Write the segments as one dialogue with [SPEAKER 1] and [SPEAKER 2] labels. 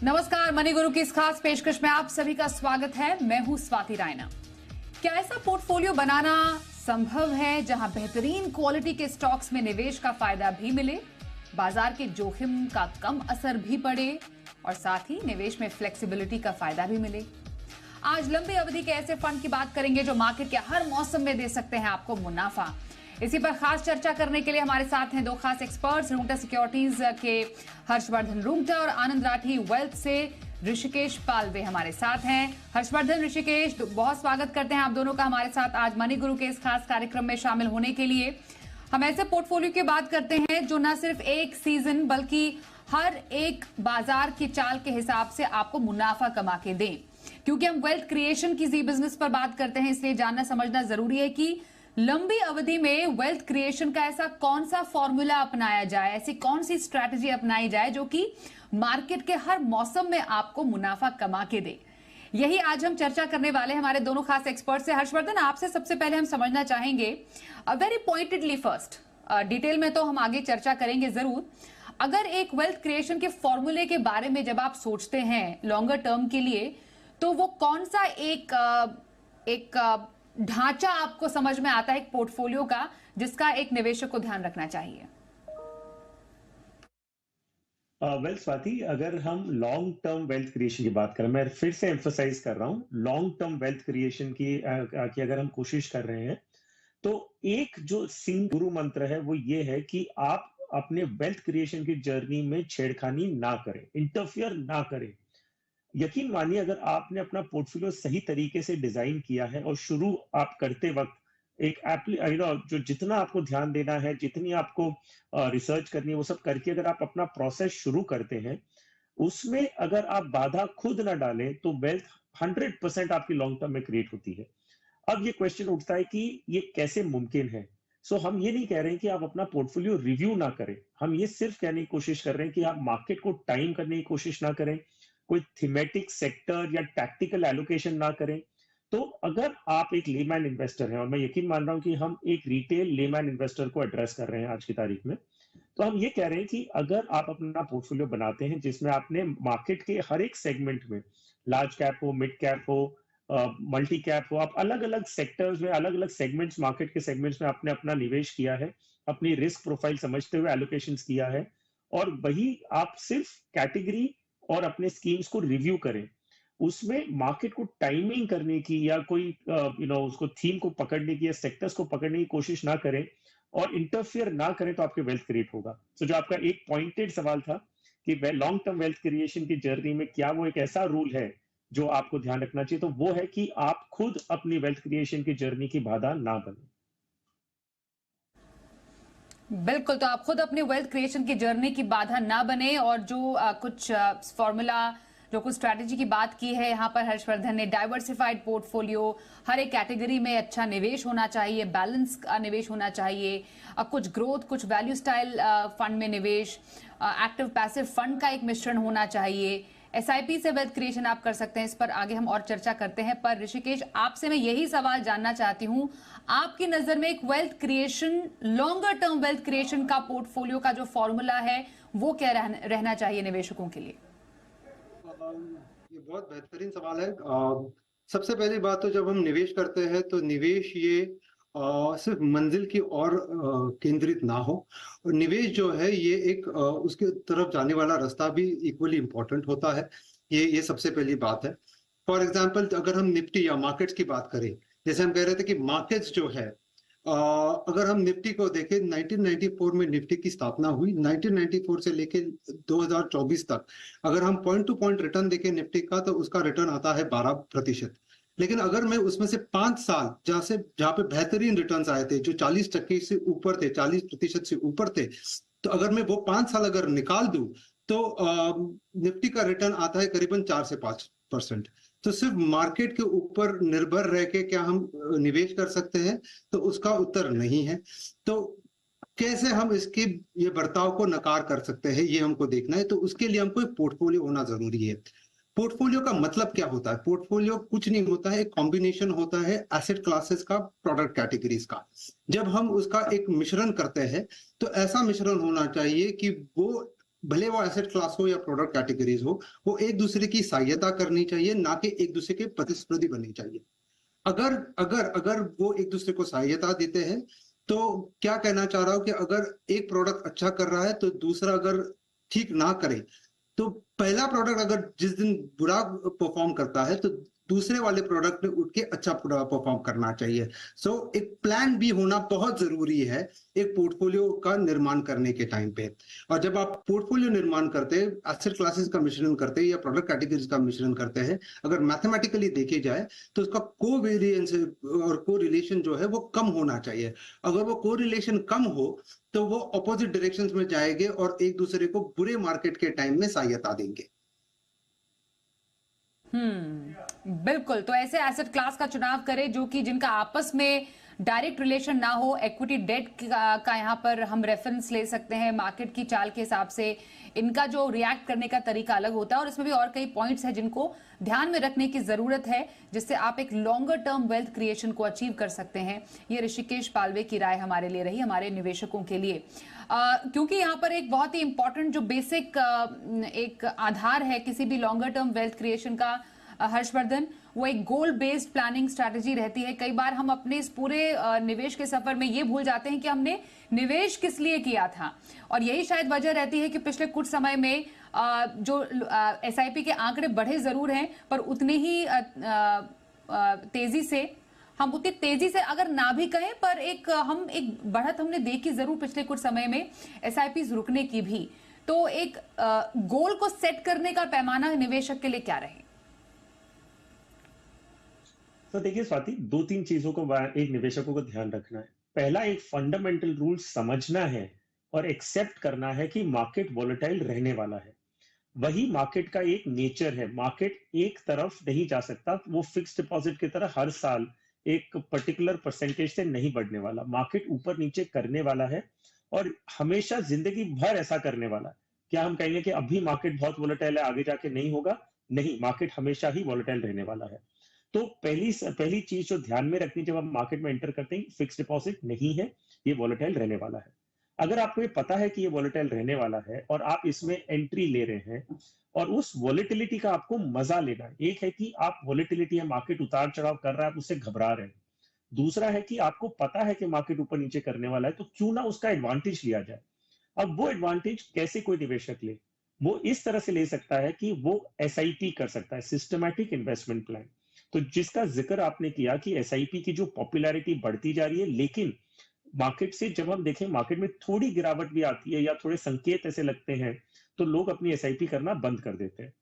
[SPEAKER 1] नमस्कार, मनी गुरु की इस खास पेशकश में आप सभी का स्वागत है। मैं हूं स्वाति रायना। क्या ऐसा पोर्टफोलियो बनाना संभव है जहां बेहतरीन क्वालिटी के स्टॉक्स में निवेश का फायदा भी मिले, बाजार के जोखिम का कम असर भी पड़े और साथ ही निवेश में फ्लेक्सिबिलिटी का फायदा भी मिले? आज लंबी अवधि के ऐसे फंड की बात करेंगे जो मार्केट के हर मौसम में दे सकते हैं आपको मुनाफा। इसी पर खास चर्चा करने के लिए हमारे साथ हैं दो खास एक्सपर्ट्स, रूंगटा सिक्योरिटीज के हर्षवर्धन रूंगटा और आनंद राठी वेल्थ से ऋषिकेश पालवे हमारे साथ हैं। हर्षवर्धन, ऋषिकेश, बहुत स्वागत करते हैं आप दोनों का हमारे साथ आज मनी गुरु के इस खास कार्यक्रम में शामिल होने के लिए। हम ऐसे पोर्टफोलियो की बात करते हैं जो न सिर्फ एक सीजन बल्कि हर एक बाजार की चाल के हिसाब से आपको मुनाफा कमा के दें। क्योंकि हम वेल्थ क्रिएशन की जी बिजनेस पर बात करते हैं, इसलिए जानना समझना जरूरी है कि लंबी अवधि में वेल्थ क्रिएशन का ऐसा कौन सा फॉर्मूला अपनाया जाए, ऐसी कौन सी स्ट्रैटेजी अपनाई जाए जो कि मार्केट के हर मौसम में आपको मुनाफा कमा के दे। यही आज हम चर्चा करने वाले हैं हमारे दोनों खास एक्सपर्ट से। हर्षवर्धन, आपसे सबसे पहले हम समझना चाहेंगे वेरी पॉइंटेडली फर्स्ट, डिटेल में तो हम आगे चर्चा करेंगे जरूर। अगर एक वेल्थ क्रिएशन के फॉर्मूले के बारे में जब आप सोचते हैं लॉन्गर टर्म के लिए, तो वो कौन सा एक ढांचा आपको समझ में आता है एक पोर्टफोलियो का जिसका एक निवेशक को ध्यान रखना चाहिए?
[SPEAKER 2] स्वाति, अगर हम लॉन्ग टर्म वेल्थ क्रिएशन की बात करें, मैं फिर से एम्फसाइज कर रहा हूं, लॉन्ग टर्म वेल्थ क्रिएशन की अगर हम कोशिश कर रहे हैं तो एक जो गुरु मंत्र है वो ये है कि आप अपने वेल्थ क्रिएशन की जर्नी में छेड़खानी ना करें, इंटरफियर ना करें। यकीन मानिए, अगर आपने अपना पोर्टफोलियो सही तरीके से डिजाइन किया है और शुरू आप करते वक्त एक जो जितना आपको ध्यान देना है, जितनी आपको रिसर्च करनी है, वो सब करके अगर आप अपना प्रोसेस शुरू करते हैं, उसमें अगर आप बाधा खुद ना डालें तो वेल्थ 100% आपकी लॉन्ग टर्म में क्रिएट होती है। अब ये क्वेश्चन उठता है कि ये कैसे मुमकिन है। हम ये नहीं कह रहे हैं कि आप अपना पोर्टफोलियो रिव्यू ना करें, हम ये सिर्फ कहने की कोशिश कर रहे हैं कि आप मार्केट को टाइम करने की कोशिश ना करें, कोई थीमेटिक सेक्टर या टैक्टिकल एलोकेशन ना करें। तो अगर आप एक लेमैन इन्वेस्टर हैं, और मैं यकीन मान रहा हूं कि हम एक रिटेल लेमैन इन्वेस्टर को एड्रेस कर रहे हैं आज की तारीख में, तो हम ये कह रहे हैं कि अगर आप अपना पोर्टफोलियो बनाते हैं जिसमें आपने मार्केट के हर एक सेगमेंट में, लार्ज कैप हो, मिड कैप हो, मल्टी कैप हो, आप अलग अलग सेक्टर्स में, अलग अलग सेगमेंट्स, मार्केट के सेगमेंट्स में आपने अपना निवेश किया है, अपनी रिस्क प्रोफाइल समझते हुए एलोकेशंस किया है, और वही आप सिर्फ कैटेगरी और अपने स्कीम्स को रिव्यू करें, उसमें मार्केट को टाइमिंग करने की या कोई उसको थीम को पकड़ने की या सेक्टर्स को पकड़ने की कोशिश ना करें और इंटरफियर ना करें, तो आपके वेल्थ क्रिएट होगा। जो आपका एक पॉइंटेड सवाल था कि लॉन्ग टर्म वेल्थ क्रिएशन की जर्नी में क्या वो एक ऐसा रूल है जो आपको ध्यान रखना चाहिए, तो वो है कि आप खुद अपनी वेल्थ क्रिएशन की जर्नी की बाधा ना बने।
[SPEAKER 1] बिल्कुल, तो आप खुद अपने वेल्थ क्रिएशन की जर्नी की बाधा ना बने। और जो कुछ फॉर्मूला, जो कुछ स्ट्रैटेजी की बात की है यहाँ पर हर्षवर्धन ने, डाइवर्सिफाइड पोर्टफोलियो, हर एक कैटेगरी में अच्छा निवेश होना चाहिए, बैलेंस निवेश होना चाहिए, कुछ ग्रोथ, कुछ वैल्यू स्टाइल फंड में निवेश, एक्टिव पैसिव फंड का एक मिश्रण होना चाहिए, एसआईपी से वेल्थ क्रिएशन आप कर सकते हैं। इस पर आगे हम और चर्चा करते हैं। पर ऋषिकेश, आपसे मैं यही सवाल जानना चाहती हूँ, आपकी नजर में एक wealth creation, longer term wealth creation का पोर्टफोलियो का जो फॉर्मूला है वो क्या रहना चाहिए निवेशकों के लिए?
[SPEAKER 3] ये बहुत बेहतरीन सवाल है। सबसे पहली बात तो जब हम निवेश करते हैं तो निवेश ये सिर्फ मंजिल की ओर केंद्रित ना हो, और निवेश जो है ये एक उसके तरफ जाने वाला रास्ता भी इक्वली इम्पोर्टेंट होता है। ये सबसे पहली बात है। फॉर एग्जांपल, अगर हम निफ्टी या मार्केट्स की बात करें, जैसे हम कह रहे थे कि मार्केट्स जो है, अगर हम निफ्टी को देखें, 1994 में निफ्टी की स्थापना हुई। 1994 से लेके 2024 तक अगर हम पॉइंट टू पॉइंट रिटर्न देखें निफ्टी का, तो उसका रिटर्न आता है 12%। लेकिन अगर मैं उसमें से 5 साल जहां पे बेहतरीन रिटर्न्स आए थे, जो 40% से ऊपर थे, 40% से ऊपर थे, तो अगर मैं वो 5 साल अगर निकाल दूं तो निफ्टी का रिटर्न आता है करीबन 4 से 5%। तो सिर्फ मार्केट के ऊपर निर्भर रह के क्या हम निवेश कर सकते हैं? तो उसका उत्तर नहीं है। तो कैसे हम इसके ये बर्ताव को नकार कर सकते हैं, ये हमको देखना है। तो उसके लिए हमको एक पोर्टफोलियो होना जरूरी है। पोर्टफोलियो का मतलब क्या होता है? पोर्टफोलियो कुछ नहीं होता है, एक कॉम्बिनेशन होता है एसेट क्लासेस का, प्रोडक्ट कैटेगरीज का। जब हम उसका एक मिश्रण करते हैं तो ऐसा मिश्रण होना चाहिए कि वो भले वो एसेट क्लास हो या प्रोडक्ट कैटेगरीज हो, वो एक दूसरे की सहायता करनी चाहिए, ना कि एक दूसरे के प्रतिस्पर्धी बननी चाहिए। अगर अगर अगर वो एक दूसरे को सहायता देते हैं, तो क्या कहना चाह रहा हूं कि अगर एक प्रोडक्ट अच्छा कर रहा है तो दूसरा अगर ठीक ना करे, तो पहला प्रोडक्ट अगर जिस दिन बुरा परफॉर्म करता है, तो दूसरे वाले प्रोडक्ट ने उठ के अच्छा परफॉर्म करना चाहिए। सो एक प्लान भी होना बहुत जरूरी है एक पोर्टफोलियो का निर्माण करने के टाइम पे। और जब आप पोर्टफोलियो निर्माण करते हैं, एसेट क्लासेस का मिश्रण करते हैं या प्रोडक्ट कैटेगरीज का मिश्रण करते हैं, अगर मैथमेटिकली देखे जाए तो उसका कोवेरिएंस और कोरिलेशन जो है वो कम होना चाहिए। अगर वो कोरिलेशन कम हो, तो वो अपोजिट डायरेक्शंस में जाएंगे और एक दूसरे को बुरे मार्केट के टाइम में सहायता देंगे।
[SPEAKER 1] बिल्कुल। तो ऐसे एसेट क्लास का चुनाव करें जो कि जिनका आपस में डायरेक्ट रिलेशन ना हो। इक्विटी डेट का यहाँ पर हम रेफरेंस ले सकते हैं मार्केट की चाल के हिसाब से। इनका जो रिएक्ट करने का तरीका अलग होता है और इसमें भी और कई पॉइंट्स हैं जिनको ध्यान में रखने की जरूरत है, जिससे आप एक लॉन्गर टर्म वेल्थ क्रिएशन को अचीव कर सकते हैं। ये ऋषिकेश पालवे की राय हमारे लिए रही, हमारे निवेशकों के लिए। क्योंकि यहाँ पर एक बहुत ही इंपॉर्टेंट जो बेसिक एक आधार है किसी भी लॉन्गर टर्म वेल्थ क्रिएशन का, हर्षवर्धन, वो एक गोल बेस्ड प्लानिंग स्ट्रैटेजी रहती है। कई बार हम अपने इस पूरे निवेश के सफर में ये भूल जाते हैं कि हमने निवेश किस लिए किया था, और यही शायद वजह रहती है कि पिछले कुछ समय में जो एसआईपी के आंकड़े बढ़े जरूर हैं, पर उतने ही तेजी से, हम उतनी तेजी से अगर ना भी कहें, पर एक बढ़त हमने देखी जरूर पिछले कुछ समय में एसआईपी रुकने की भी। तो एक गोल को सेट करने का पैमाना निवेशक के लिए क्या रहे?
[SPEAKER 2] तो देखिए स्वाति, दो तीन चीजों को एक निवेशकों को ध्यान रखना है। पहला, एक फंडामेंटल रूल समझना है और एक्सेप्ट करना है कि मार्केट वॉलेटाइल रहने वाला है। वही मार्केट का एक नेचर है। मार्केट एक तरफ नहीं जा सकता, वो फिक्स डिपॉजिट की तरह हर साल एक पर्टिकुलर परसेंटेज से नहीं बढ़ने वाला। मार्केट ऊपर नीचे करने वाला है और हमेशा जिंदगी भर ऐसा करने वाला है। क्या हम कहेंगे कि अभी मार्केट बहुत वॉलेटाइल है, आगे जाके नहीं होगा? नहीं, मार्केट हमेशा ही वॉलेटाइल रहने वाला है। तो पहली चीज जो ध्यान में रखनी जब आप मार्केट में एंटर करते हैं, फिक्स डिपॉजिट नहीं है, ये वॉलेटाइल रहने वाला है। अगर आपको ये पता है कि ये वॉलेटाइल रहने वाला है और आप इसमें एंट्री ले रहे हैं और उस वॉलेटिलिटी का आपको मजा लेना है। एक है कि आप वॉलेटिलिटी है, मार्केट उतार चढ़ाव कर रहा है, आप उससे घबरा रहे हैं। दूसरा है कि आपको पता है कि मार्केट ऊपर नीचे करने वाला है, तो क्यों ना उसका एडवांटेज लिया जाए। अब वो एडवांटेज कैसे कोई निवेशक ले? वो इस तरह से ले सकता है कि वो एसआईपी कर सकता है, सिस्टमैटिक इन्वेस्टमेंट प्लान। तो जिसका जिक्र आपने किया कि एसआईपी की जो पॉपुलैरिटी बढ़ती जा रही है, लेकिन मार्केट से जब हम देखें मार्केट में थोड़ी गिरावट भी आती है या थोड़े संकेत ऐसे लगते हैं, तो लोग अपनी एसआईपी करना बंद कर देते हैं।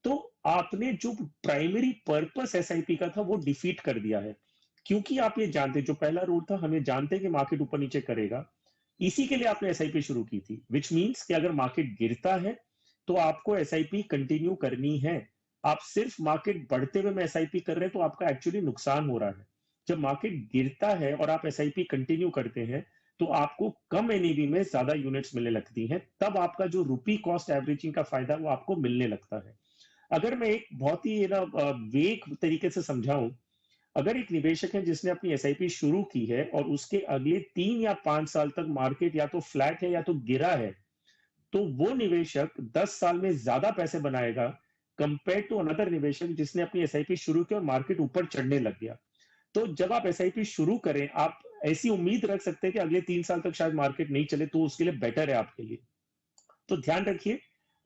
[SPEAKER 2] तो आपने जो प्राइमरी पर्पस एसआईपी का था वो डिफीट कर दिया है, क्योंकि आप ये जानते, जो पहला रूल था, हमें जानते कि मार्केट ऊपर नीचे करेगा, इसी के लिए आपने एसआईपी शुरू की थी। विच मीन्स कि अगर मार्केट गिरता है तो आपको एसआईपी कंटिन्यू करनी है। आप सिर्फ मार्केट बढ़ते हुए में एसआईपी कर रहे हैं तो आपका एक्चुअली नुकसान हो रहा है। जब मार्केट गिरता है और आप एसआईपी कंटिन्यू करते हैं तो आपको कम एनएवी में ज्यादा यूनिट्स मिलने लगती हैं, तब आपका जो रुपी कॉस्ट एवरेजिंग का फायदा वो आपको मिलने लगता है। अगर मैं एक बहुत ही वेग तरीके से समझाऊं, अगर एक निवेशक है जिसने अपनी एसआईपी शुरू की है और उसके अगले 3 या 5 साल तक मार्केट या तो फ्लैट है या तो गिरा है, तो वो निवेशक 10 साल में ज्यादा पैसे बनाएगा कंपेयर टू अनदर निवेशक जिसने अपनी एसआईपी शुरू की और मार्केट ऊपर चढ़ने लग गया। तो जब आप एसआईपी शुरू करें, आप ऐसी उम्मीद रख सकते हैं कि अगले 3 साल तक शायद मार्केट नहीं चले, तो उसके लिए बेटर है आपके लिए। तो ध्यान रखिए,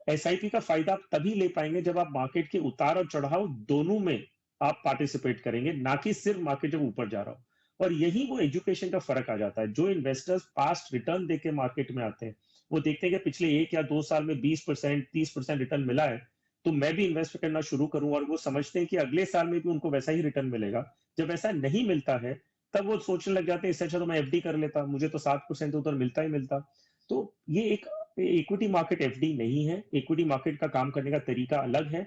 [SPEAKER 2] एसआईपी का फायदा आप तभी ले पाएंगे जब आप मार्केट के उतार और चढ़ाव दोनों में आप पार्टिसिपेट करेंगे, ना कि सिर्फ मार्केट जब ऊपर जा रहा हो। और यही वो एजुकेशन का फर्क आ जाता है। जो इन्वेस्टर्स पास्ट रिटर्न देके मार्केट में आते हैं, वो देखते हैं कि पिछले 1 या 2 साल में 20%, 30% रिटर्न मिला है, तो मैं भी इन्वेस्ट करना शुरू करूं, और वो समझते हैं कि अगले साल में भी उनको वैसा ही रिटर्न मिलेगा। जब ऐसा नहीं मिलता है, तब वो सोचने लग जाते हैं इससे अच्छा तो मैं एफडी कर लेता, मुझे तो 7% उधर मिलता ही मिलता। तो ये एक इक्विटी मार्केट एफडी नहीं है। इक्विटी मार्केट का काम करने का तरीका अलग है।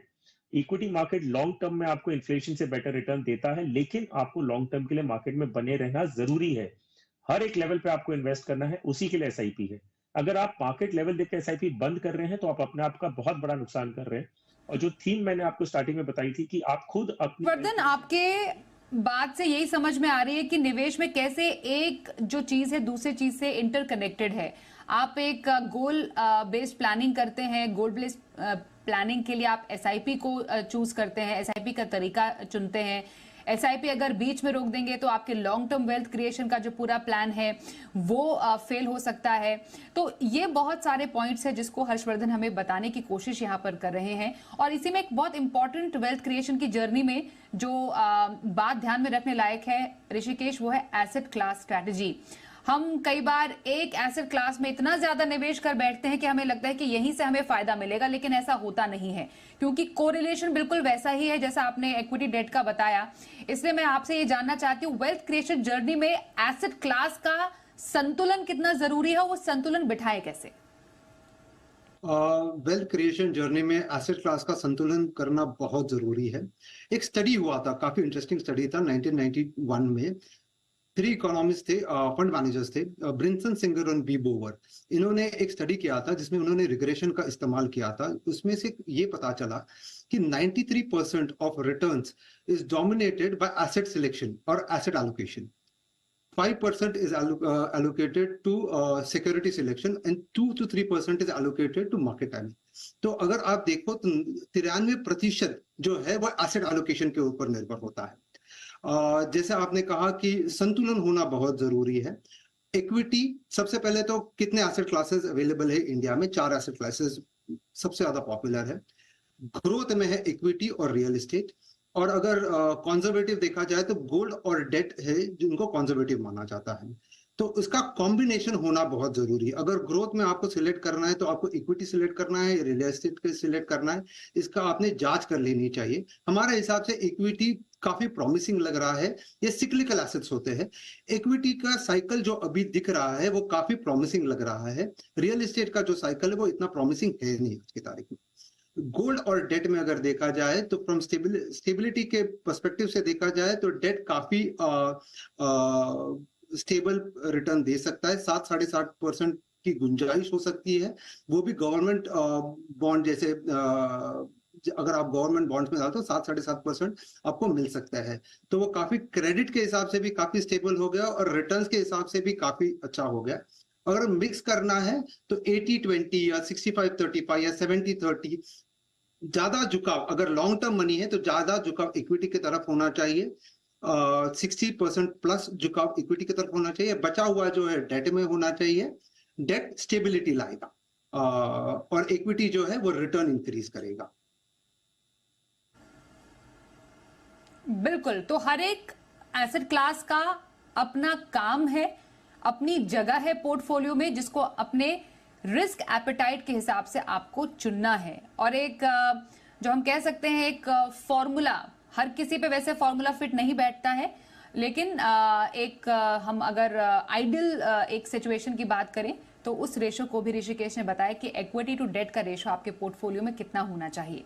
[SPEAKER 2] इक्विटी मार्केट लॉन्ग टर्म में आपको इन्फ्लेशन से बेटर रिटर्न देता है, लेकिन आपको लॉन्ग टर्म के लिए मार्केट में बने रहना जरूरी है। हर एक लेवल पे आपको इन्वेस्ट करना है, उसी के लिए एसआईपी है। अगर आप मार्केट लेवल देख के एसआईपी बंद कर रहे हैं तो आप अपने आप का बहुत बड़ा नुकसान कर रहे हैं। और जो थीम मैंने आपको स्टार्टिंग में बताई थी कि आप खुद अपनी,
[SPEAKER 1] वर्धन, आपके बात से यही समझ में आ रही है कि निवेश में कैसे एक जो चीज है दूसरी चीज से इंटरकनेक्टेड है। आप एक गोल बेस्ड प्लानिंग करते हैं, गोल बेस्ड प्लानिंग के लिए आप एसआईपी को चूज करते हैं, एसआईपी का तरीका चुनते हैं। एसआईपी अगर बीच में रोक देंगे तो आपके लॉन्ग टर्म वेल्थ क्रिएशन का जो पूरा प्लान है वो फेल हो सकता है। तो ये बहुत सारे पॉइंट्स हैं जिसको हर्षवर्धन हमें बताने की कोशिश यहाँ पर कर रहे हैं। और इसी में एक बहुत इंपॉर्टेंट वेल्थ क्रिएशन की जर्नी में जो बात ध्यान में रखने लायक है ऋषिकेश, वो है एसेट क्लास स्ट्रैटेजी। हम कई बार एक एसेट क्लास में इतना ज्यादा निवेश कर बैठते हैं कि हमें लगता है कि यहीं से हमें फायदा मिलेगा, लेकिन ऐसा होता नहीं है, क्योंकि कोरिलेशन बिल्कुल वैसा ही है जैसा आपने इक्विटी डेट का बताया। इसलिए मैं आपसे ये जानना चाहती हूँ, वेल्थ क्रिएशन जर्नी में एसेट क्लास का संतुलन कितना जरूरी है, वो संतुलन बिठाए कैसे?
[SPEAKER 3] वेल्थ क्रिएशन जर्नी में एसेट क्लास का संतुलन करना बहुत जरूरी है। एक स्टडी हुआ था, काफी इंटरेस्टिंग स्टडी था 1991 में। 3 इकोनॉमिस्ट थे, फंड मैनेजर्स थे, ब्रिंसन, सिंगर और बी बोवर। इन्होंने एक स्टडी किया था जिसमें उन्होंने रिग्रेशन का इस्तेमाल किया था। उसमें से ये पता चला कि 93% of returns is dominated by asset selection और asset allocation. 5% is allocated to security selection and 2 to 3% is allocated to market timing. तो अगर आप देखो तो 93% जो है वो एसेट एलोकेशन के ऊपर निर्भर होता है। जैसे आपने कहा कि संतुलन होना बहुत जरूरी है। इक्विटी, सबसे पहले तो कितने एसेट क्लासेस अवेलेबल है इंडिया में? 4 एसेट क्लासेस सबसे ज्यादा पॉपुलर है। ग्रोथ में है इक्विटी और रियल एस्टेट, और अगर कंजर्वेटिव देखा जाए तो गोल्ड और डेट है जिनको कंजर्वेटिव माना जाता है। तो उसका कॉम्बिनेशन होना बहुत जरूरी है। अगर ग्रोथ में आपको सिलेक्ट करना है तो आपको इक्विटी सिलेक्ट करना है, रियल एस्टेट के सिलेक्ट करना है, इसका आपने जांच कर लेनी चाहिए। हमारे हिसाब से इक्विटी काफी प्रॉमिसिंग लग रहा है। ये सिक्लिकल एसेट्स होते हैं। इक्विटी का साइकिल जो अभी दिख रहा है वो काफी प्रॉमिसिंग लग रहा है। रियल एस्टेट का जो साइकिल है वो इतना प्रॉमिसिंग है नहीं आज की तारीख में। गोल्ड और डेट में अगर देखा जाए तो फ्रॉम स्टेबिलिटी के पर्सपेक्टिव से देखा जाए तो डेट काफी स्टेबल रिटर्न दे सकता है। 7-7.5% की गुंजाइश हो सकती है, वो भी गवर्नमेंट बॉन्ड जैसे। अगर आप गवर्नमेंट बॉन्ड्स में डालते हो 7-7.5% आपको मिल सकता है। तो वो काफी क्रेडिट के हिसाब से भी काफी स्टेबल हो गया और रिटर्न्स के हिसाब से भी काफी अच्छा हो गया। अगर मिक्स करना है तो 80-20 या 65-35 या 70-30 ज्यादा झुकाव, अगर लॉन्ग टर्म मनी है तो ज्यादा झुकाव इक्विटी की तरफ होना चाहिए। 60% प्लस झुकाव इक्विटी की तरफ होना चाहिए। बचा हुआ जो है डेट में होना चाहिए। डेट स्टेबिलिटी लाएगा और इक्विटी जो है वो रिटर्न इंक्रीज करेगा।
[SPEAKER 1] बिल्कुल। तो हर एक एसेट क्लास का अपना काम है, अपनी जगह है पोर्टफोलियो में, जिसको अपने रिस्क एपेटाइट के हिसाब से आपको चुनना है। और एक जो हम कह सकते हैं एक फॉर्मूला, हर किसी पे वैसे फॉर्मूला फिट नहीं बैठता है, लेकिन एक हम अगर आइडियल एक सिचुएशन की बात करें तो उस रेशो को भी ऋषिकेश ने बताया कि इक्विटी टू डेट का रेशो आपके पोर्टफोलियो में कितना होना चाहिए।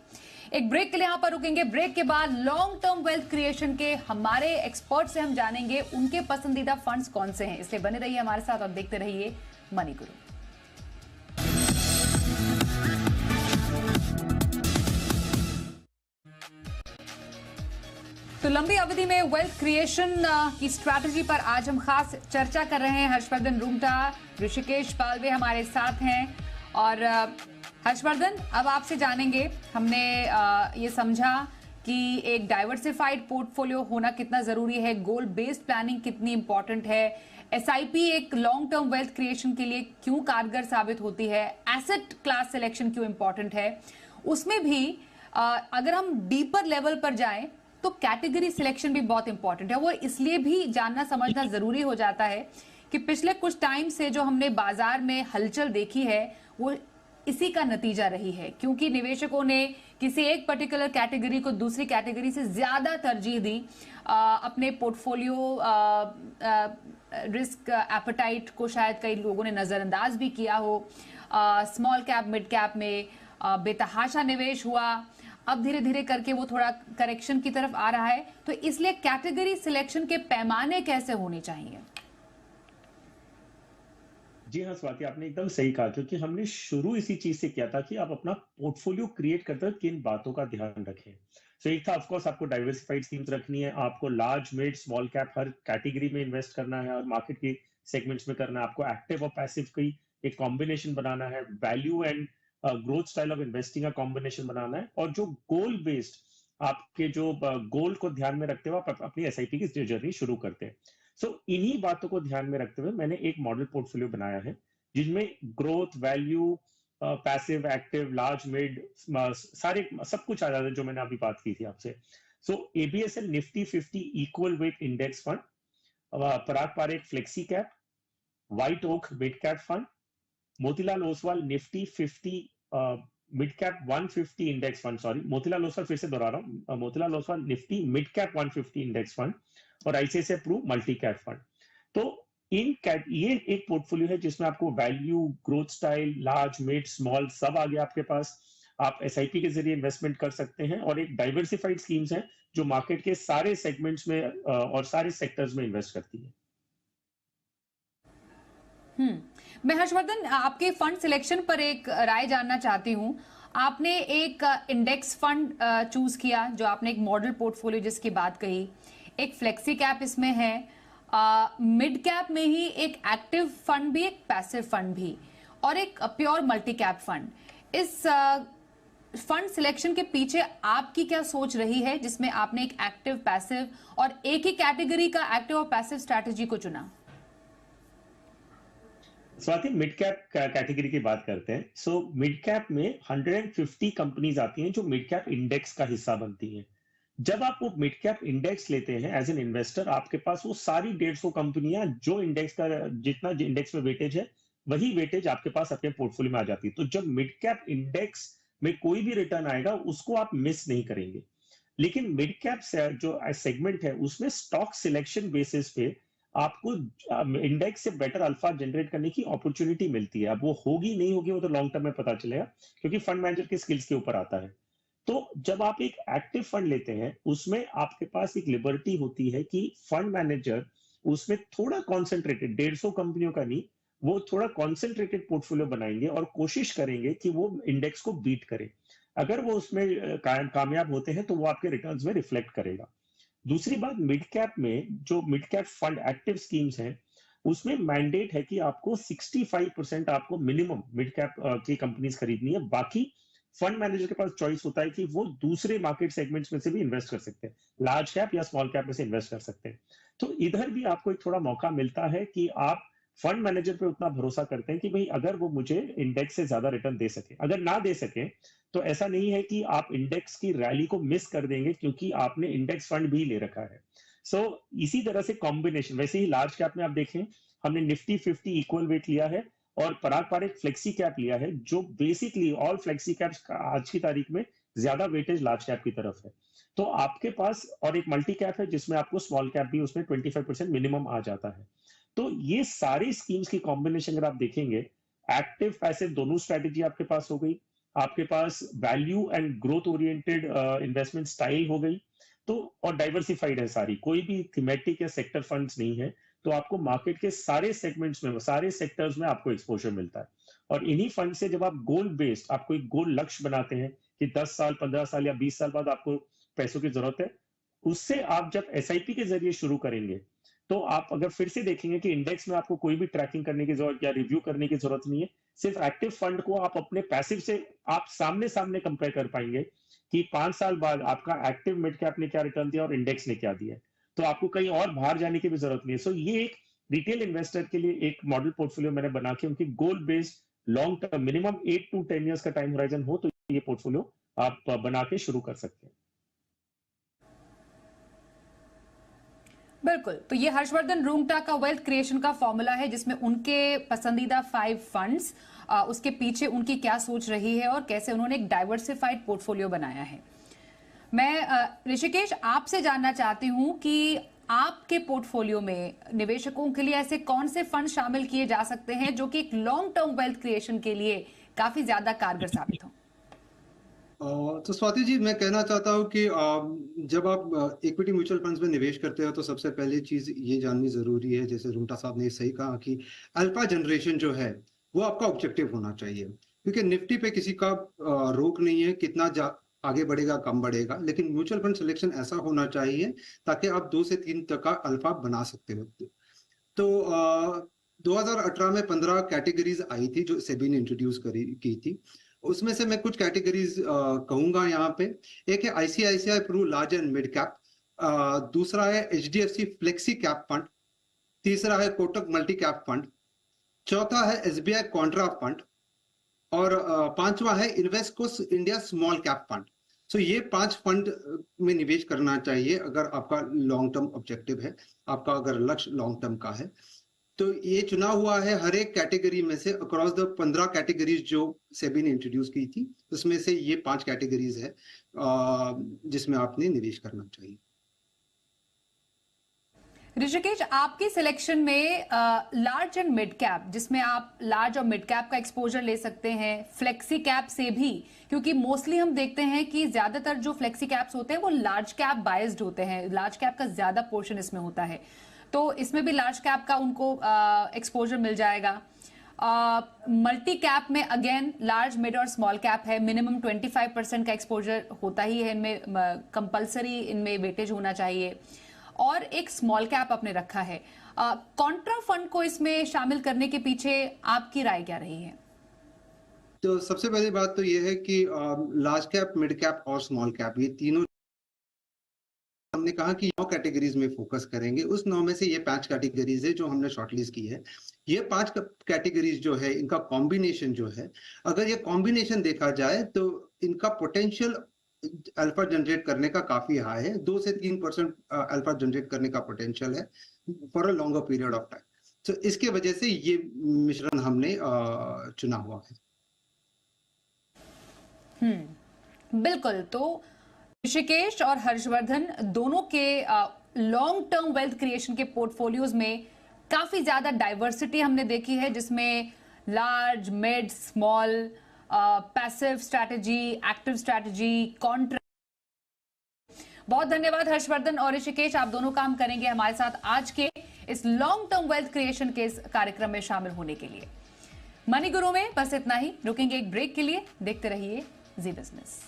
[SPEAKER 1] एक ब्रेक के लिए यहाँ पर रुकेंगे। ब्रेक के बाद लॉन्ग टर्म वेल्थ क्रिएशन के हमारे एक्सपर्ट से हम जानेंगे उनके पसंदीदा फंड्स कौन से हैं। इसलिए बने रहिए हमारे साथ और देखते रहिए मनी गुरु। तो लंबी अवधि में वेल्थ क्रिएशन की स्ट्रैटेजी पर आज हम खास चर्चा कर रहे हैं। हर्षवर्धन रूंगटा, ऋषिकेश पालवे हमारे साथ हैं। और हर्षवर्धन, अब आपसे जानेंगे, हमने ये समझा कि एक डाइवर्सिफाइड पोर्टफोलियो होना कितना जरूरी है, गोल बेस्ड प्लानिंग कितनी इंपॉर्टेंट है, एसआईपी एक लॉन्ग टर्म वेल्थ क्रिएशन के लिए क्यों कारगर साबित होती है, एसेट क्लास सिलेक्शन क्यों इंपॉर्टेंट है। उसमें भी अगर हम डीपर लेवल पर जाएं तो कैटेगरी सिलेक्शन भी बहुत इंपॉर्टेंट है। वो इसलिए भी जानना समझना जरूरी हो जाता है कि पिछले कुछ टाइम से जो हमने बाजार में हलचल देखी है वो इसी का नतीजा रही है, क्योंकि निवेशकों ने किसी एक पर्टिकुलर कैटेगरी को दूसरी कैटेगरी से ज्यादा तरजीह दी। अपने पोर्टफोलियो रिस्क एपेटाइट को शायद कई लोगों ने नजरअंदाज भी किया हो। स्मॉल कैप मिड कैप में बेतहाशा निवेश हुआ। अब धीरे धीरे करके वो थोड़ा करेक्शन की तरफ आ रहा है। तो इसलिए कैटेगरी सिलेक्शन के पैमाने कैसे होने चाहिए?
[SPEAKER 2] जी हाँ स्वाति, आपने एकदम सही कहा, क्योंकि हमने शुरू इसी चीज से किया था कि आप अपना पोर्टफोलियो क्रिएट करते हुए किन बातों का ध्यान रखें। सो एक था ऑफ कोर्स आपको डाइवर्सिफाइड थीम्स रखनी है, आपको लार्ज मिड स्मॉल कैप हर कैटेगरी में इन्वेस्ट करना है और मार्केट के सेगमेंट्स में करना है, आपको एक्टिव और पैसिव की एक कॉम्बिनेशन बनाना है, value and growth style of investing का कॉम्बिनेशन बनाना है, और जो गोल बेस्ड आपके जो गोल को ध्यान में रखते हुए आप अपनी एसआईपी की जर्नी शुरू करते हैं। सो इन्हीं बातों को ध्यान में रखते हुए मैंने एक मॉडल पोर्टफोलियो बनाया है जिनमें growth, value, passive, active, large, mid, सारे सब कुछ आ जाता है जो मैंने अभी बात की थी आपसे। So ABSL Nifty 50 equal weight index fund, Parag Parikh flexi cap, white oak mid cap fund, Motilal Oswal Nifty 50 mid cap 150 index fund, sorry Motilal Oswal फिर से दोहरा रहा हूँ, Motilal Oswal Nifty mid cap 150 index fund और ICICI pru multi cap fund. तो ये एक पोर्टफोलियो है जिसमें आपको value, growth style, large, mid, small सब आ गया आपके पास। आप एसआईपी के जरिए इन्वेस्टमेंट कर सकते हैं और एक डाइवर्सिफाइड स्कीम्स हैं जो मार्केट के सारे सेगमेंट्स में और सारे सेक्टर्स में इन्वेस्ट करती है।
[SPEAKER 1] मैं हर्षवर्धन आपके फंड सिलेक्शन पर एक राय जानना चाहती हूं। आपने एक इंडेक्स फंड चूज किया, जो आपने एक मॉडल पोर्टफोलियो जिसकी बात कही, एक फ्लेक्सी कैप इसमें है, मिड कैप में ही एक एक्टिव फंड भी, एक पैसिव फंड भी, और एक प्योर मल्टी कैप फंड। इस फंड सिलेक्शन के पीछे आपकी क्या सोच रही है, जिसमें आपने एक एक्टिव, पैसिव और एक ही कैटेगरी का एक्टिव और पैसिव स्ट्रैटेजी को चुना?
[SPEAKER 2] स्वाति, मिड कैप कैटेगरी की बात करते हैं। सो मिड कैप में 150 कंपनीज आती हैं जो मिड कैप इंडेक्स का हिस्सा बनती हैं। जब आप वो मिड कैप इंडेक्स लेते हैं एज एन इन्वेस्टर, आपके पास वो सारी 150 कंपनियां जो इंडेक्स का जितना इंडेक्स में वेटेज है वही वेटेज आपके पास अपने पोर्टफोलियो में आ जाती है। तो जब मिड कैप इंडेक्स में कोई भी रिटर्न आएगा उसको आप मिस नहीं करेंगे। लेकिन मिड कैप से जो सेगमेंट है उसमें स्टॉक सिलेक्शन बेसिस पे आपको इंडेक्स से बेटर अल्फा जनरेट करने की अपॉर्चुनिटी मिलती है। अब वो होगी नहीं होगी वो तो लॉन्ग टर्म में पता चलेगा, क्योंकि फंड मैनेजर के स्किल्स के ऊपर आता है। तो जब आप एक एक्टिव फंड लेते हैं उसमें आपके पास एक लिबर्टी होती है कि फंड मैनेजर उसमें थोड़ा कॉन्सेंट्रेटेड, 150 कंपनियों का नहीं, वो थोड़ा कॉन्सेंट्रेटेड पोर्टफोलियो बनाएंगे और कोशिश करेंगे कि वो इंडेक्स को बीट करे। अगर वो उसमें कामयाब होते हैं तो वो आपके रिटर्न्स में रिफ्लेक्ट करेगा। दूसरी बात, मिड कैप में जो mid cap fund active schemes हैं उसमें मैंडेट है कि आपको 65% आपको मिनिमम मिड कैप की कंपनीज खरीदनी है। बाकी फंड मैनेजर के पास चॉइस होता है कि वो दूसरे मार्केट सेगमेंट्स में से भी इन्वेस्ट कर सकते हैं, लार्ज कैप या स्मॉल कैप में से इन्वेस्ट कर सकते हैं। तो इधर भी आपको एक थोड़ा मौका मिलता है कि आप फंड मैनेजर पे उतना भरोसा करते हैं कि भाई अगर वो मुझे इंडेक्स से ज्यादा रिटर्न दे सके, अगर ना दे सके तो ऐसा नहीं है कि आप इंडेक्स की रैली को मिस कर देंगे क्योंकि आपने इंडेक्स फंड भी ले रखा है। सो इसी तरह से कॉम्बिनेशन, वैसे ही लार्ज कैप में आप देखें हमने निफ्टी 50 इक्वल वेट लिया है और पराग पारेख फ्लेक्सी कैप लिया है, जो बेसिकली ऑल फ्लेक्सी कैप्स आज की तारीख में ज्यादा वेटेज लार्ज कैप की तरफ है। तो आपके पास और एक मल्टी कैप है जिसमें आपको स्मॉल कैप भी उसमें 25% मिनिमम आ जाता है। तो ये सारी स्कीम्स की कॉम्बिनेशन अगर आप देखेंगे, एक्टिव पैसिव दोनों स्ट्रेटेजी आपके पास हो गई, आपके पास value and growth oriented investment style हो गई, तो और डाइवर्सिफाइड है सारी, कोई भी थीमेटिक या सेक्टर फंड्स नहीं है। तो आपको मार्केट के सारे सेगमेंट्स में, सारे सेक्टर्स में आपको एक्सपोजर मिलता है। और इन्हीं फंड से जब आप गोल बेस्ड, आपको एक गोल लक्ष्य बनाते हैं कि 10 साल, 15 साल या 20 साल बाद आपको पैसों की जरूरत है, उससे आप जब एसआईपी के जरिए शुरू करेंगे तो आप अगर फिर से देखेंगे कि इंडेक्स में आपको कोई भी ट्रैकिंग करने की जरूरत या रिव्यू करने की जरूरत नहीं है। सिर्फ एक्टिव फंड को आप अपने पैसिव से आप सामने सामने कंपेयर कर पाएंगे कि 5 साल बाद आपका एक्टिव मिड कैप ने क्या रिटर्न दिया और इंडेक्स ने क्या दिया। तो आपको कहीं और बाहर जाने की भी जरूरत नहीं है। सो ये एक रिटेल इन्वेस्टर के लिए एक मॉडल पोर्टफोलियो मैंने बना के उनकी गोल based long term minimum 8 to 10 years का टाइम होराइजन हो तो ये पोर्टफोलियो आप बना के शुरू कर सकते हैं।
[SPEAKER 1] बिल्कुल, तो ये हर्षवर्धन रूंगटा का वेल्थ क्रिएशन का फॉर्मूला है, जिसमें उनके पसंदीदा 5 फंड्स, उसके पीछे उनकी क्या सोच रही है और कैसे उन्होंने एक डाइवर्सिफाइड पोर्टफोलियो बनाया है। मैं ऋषिकेश आपसे जानना चाहती हूं कि आपके पोर्टफोलियो में निवेशकों के लिए ऐसे कौन से फंड शामिल किए जा सकते हैं जो कि एक लॉन्ग टर्म वेल्थ क्रिएशन के लिए काफी ज्यादा कारगर साबित हो।
[SPEAKER 3] तो स्वाति जी, मैं कहना चाहता हूँ कि जब आप इक्विटी म्यूचुअल फंड्स में निवेश करते हो तो सबसे पहली चीज ये जाननी जरूरी है, जैसे रूंगटा साहब ने सही कहा, कि अल्फा जनरेशन जो है वो आपका ऑब्जेक्टिव होना चाहिए। क्योंकि निफ्टी पे किसी का रोक नहीं है कितना आगे बढ़ेगा कम बढ़ेगा, लेकिन म्यूचुअल फंड सिलेक्शन ऐसा होना चाहिए ताकि आप 2 से 3 तक का अल्फा बना सकते हो। तो 2018 में 15 कैटेगरीज आई थी जो सेबी ने इंट्रोड्यूस की थी। उसमें से मैं कुछ कैटेगरीज कहूंगा यहाँ पे। एक है ICICI Pru large and mid cap, दूसरा है एचडीएफसी फ्लेक्सी कैप फंड, तीसरा है कोटक मल्टी कैप फंड, चौथा है एसबीआई कॉन्ट्रा फंड और पांचवा है Invesco India small cap fund. So ये 5 फंड में निवेश करना चाहिए अगर आपका लॉन्ग टर्म ऑब्जेक्टिव है, आपका अगर लक्ष्य लॉन्ग टर्म का है। तो ये चुना हुआ है हर एक कैटेगरी में से अक्रॉस द 15 कैटेगरीज जो सेबी ने इंट्रोड्यूस की थी, उसमें से ये 5 कैटेगरीज है जिसमें आपने निवेश करना चाहिए।
[SPEAKER 1] ऋषिकेश, आपकी सिलेक्शन में लार्ज एंड मिड कैप, जिसमें आप लार्ज और मिड कैप का एक्सपोजर ले सकते हैं, फ्लेक्सी कैप से भी, क्योंकि मोस्टली हम देखते हैं कि ज्यादातर जो फ्लेक्सी कैप्स होते हैं वो लार्ज कैप बायस्ड होते हैं, लार्ज कैप का ज्यादा पोर्शन इसमें होता है, तो इसमें भी लार्ज कैप का उनको एक्सपोजर मिल जाएगा। मल्टी कैप में अगेन लार्ज मिड और स्मॉल कैप है, मिनिमम 25% का एक्सपोजर होता ही है इनमें, कंपलसरी इनमें वेटेज होना चाहिए। और एक स्मॉल कैप आपने रखा है। कॉन्ट्रा फंड को इसमें शामिल करने के पीछे आपकी राय क्या रही है?
[SPEAKER 3] तो सबसे पहली बात तो ये है कि लार्ज कैप, मिड कैप और स्मॉल कैप, ये तीनों हमने कहा कि 9 कैटेगरीज में फोकस करेंगे। उस 9 में से ये 5 कैटेगरीज है जो हमने शॉर्टलिस्ट की है। ये 5 कैटेगरीज जो है, इनका कॉम्बिनेशन जो है, अगर ये कॉम्बिनेशन देखा जाए तो इनका पोटेंशियल अल्फा जनरेट करने का काफी हाई है। 2 से 3% अल्फा जनरेट करने का पोटेंशियल है for a longer period of time. तो इसके वजह से ये मिश्रण हमने चुना हुआ है।
[SPEAKER 1] बिल्कुल। तो ऋषिकेश और हर्षवर्धन दोनों के लॉन्ग टर्म वेल्थ क्रिएशन के पोर्टफोलियोज में काफी ज्यादा डाइवर्सिटी हमने देखी है, जिसमें large, mid, small, passive strategy, active strategy, Contra. बहुत धन्यवाद हर्षवर्धन और ऋषिकेश, आप दोनों काम करेंगे हमारे साथ आज के इस लॉन्ग टर्म वेल्थ क्रिएशन के इस कार्यक्रम में शामिल होने के लिए। मनी गुरु में बस इतना ही, रुकेंगे एक ब्रेक के लिए। देखते रहिए जी बिजनेस।